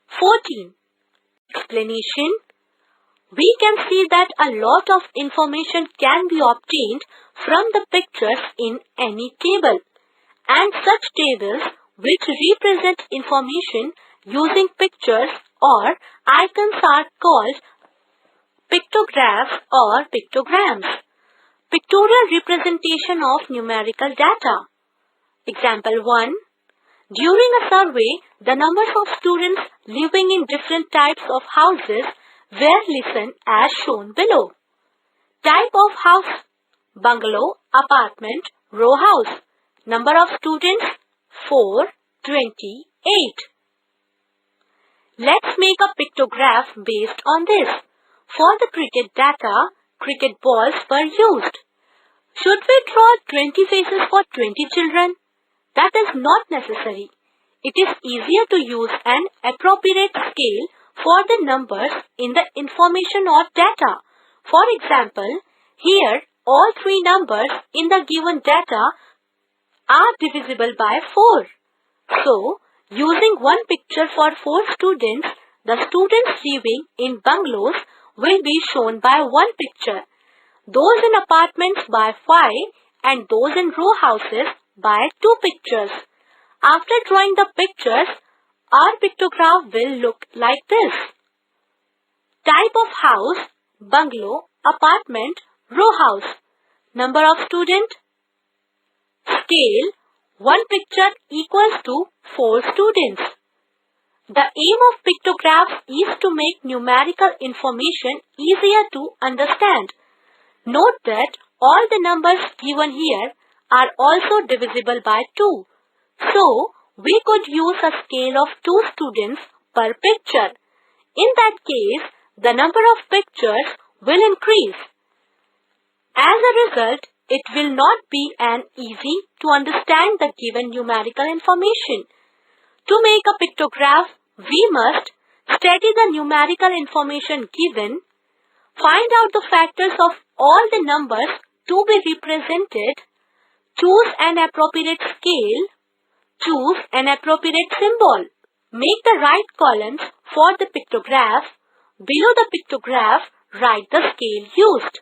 14. Explanation. We can see that a lot of information can be obtained from the pictures in any table, and such tables which represent information using pictures or icons are called pictographs or pictograms. Pictorial representation of numerical data. Example 1. During a survey, the numbers of students living in different types of houses were listed as shown below. Type of house: bungalow, apartment, row house. Number of students: 428. Let's make a pictograph based on this. For the cricket data, cricket balls were used. Should we draw 20 faces for 20 children? That is not necessary. It is easier to use an appropriate scale for the numbers in the information or data. For example, here all three numbers in the given data are divisible by 4. So, using one picture for 4 students, the students living in bungalows will be shown by one picture, those in apartments by 5, and those in row houses by 2 pictures. After drawing the pictures, our pictograph will look like this. Type of house: bungalow, apartment, row house. Number of student. Scale: one picture equals to 4 students. The aim of pictographs is to make numerical information easier to understand. Note that all the numbers given here are also divisible by 2. So, we could use a scale of 2 students per picture. In that case, the number of pictures will increase. As a result, it will not be an easy to understand the given numerical information. To make a pictograph, we must study the numerical information given, find out the factors of all the numbers to be represented, choose an appropriate scale, choose an appropriate symbol, make the right columns for the pictograph. Below the pictograph, write the scale used.